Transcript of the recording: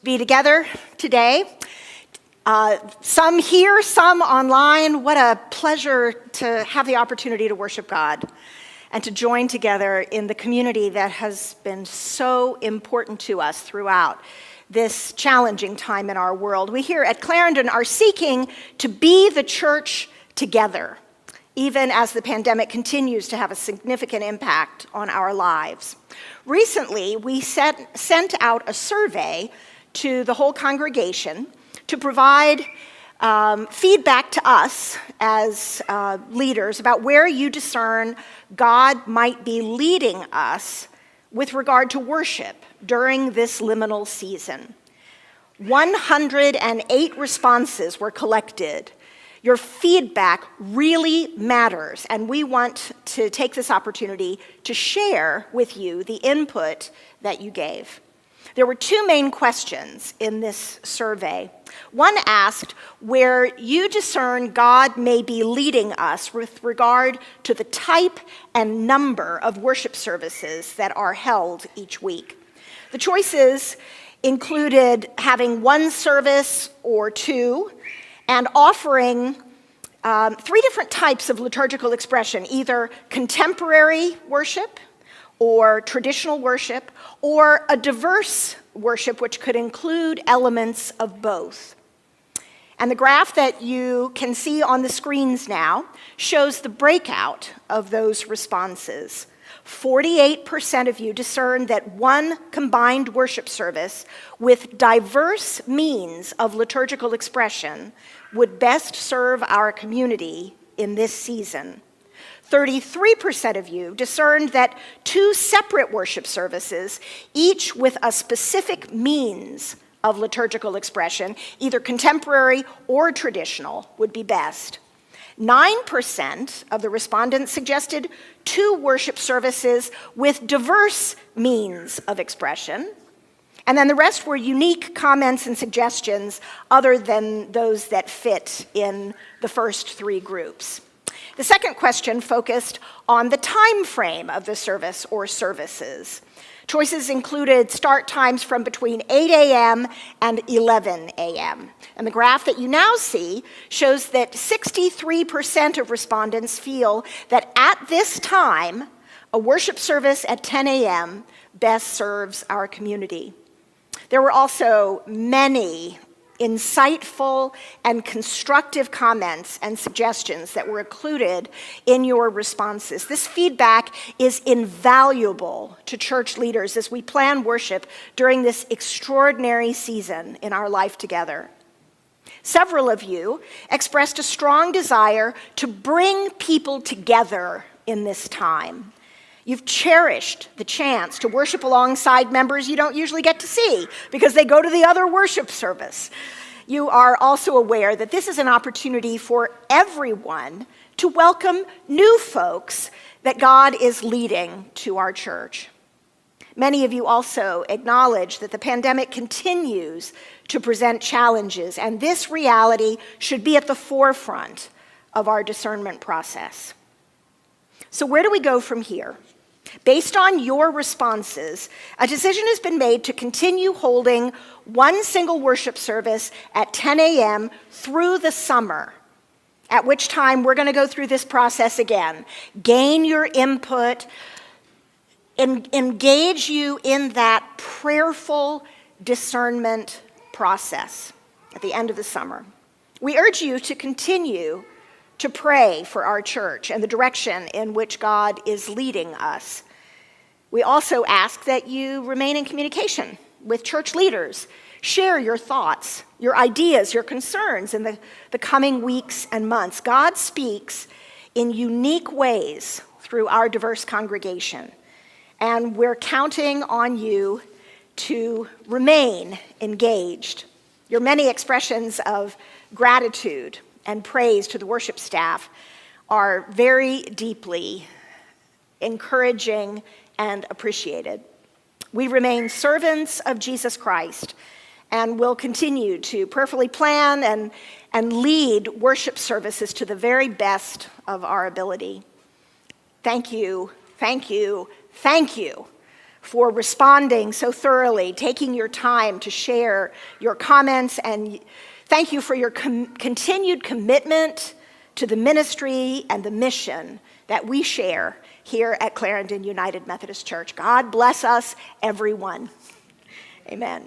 be together today. Some here, some online. What a pleasure to have the opportunity to worship God and to join together in the community that has been so important to us throughout this challenging time in our world. We here at Clarendon are seeking to be the church together, even as the pandemic continues to have a significant impact on our lives. Recently, we sent out a survey to the whole congregation to provide feedback to us as leaders about where you discern God might be leading us with regard to worship during this liminal season. 108 responses were collected. Your feedback really matters, and we want to take this opportunity to share with you the input that you gave. There were two main questions in this survey. One asked where you discern God may be leading us with regard to the type and number of worship services that are held each week. The choices included having one service or two, and offering three different types of liturgical expression, either contemporary worship or traditional worship, or a diverse worship which could include elements of both. And the graph that you can see on the screens now shows the breakout of those responses. 48% of you discerned that one combined worship service with diverse means of liturgical expression would best serve our community in this season. 33% of you discerned that two separate worship services, each with a specific means of liturgical expression, either contemporary or traditional, would be best. 9% of the respondents suggested two worship services with diverse means of expression. And then the rest were unique comments and suggestions other than those that fit in the first three groups. The second question focused on the time frame of the service or services. Choices included start times from between 8 a.m. and 11 a.m. And the graph that you now see shows that 63% of respondents feel that at this time, a worship service at 10 a.m. best serves our community. There were also many insightful and constructive comments and suggestions that were included in your responses. This feedback is invaluable to church leaders as we plan worship during this extraordinary season in our life together. Several of you expressed a strong desire to bring people together in this time. You've cherished the chance to worship alongside members you don't usually get to see because they go to the other worship service. You are also aware that this is an opportunity for everyone to welcome new folks that God is leading to our church. Many of you also acknowledge that the pandemic continues to present challenges, and this reality should be at the forefront of our discernment process. So where do we go from here? Based on your responses, a decision has been made to continue holding one single worship service at 10 a.m. through the summer, at which time we're going to go through this process again, gain your input, engage you in that prayerful discernment process at the end of the summer. We urge you to continue to pray for our church and the direction in which God is leading us. We also ask that you remain in communication with church leaders. Share your thoughts, your ideas, your concerns in the coming weeks and months. God speaks in unique ways through our diverse congregation, and we're counting on you to remain engaged. Your many expressions of gratitude and praise to the worship staff are very deeply encouraging and appreciated. We remain servants of Jesus Christ and will continue to prayerfully plan and lead worship services to the very best of our ability. Thank you, thank you, thank you for responding so thoroughly, taking your time to share your comments, and thank you for your continued commitment to the ministry and the mission that we share here at Clarendon United Methodist Church. God bless us, everyone. Amen.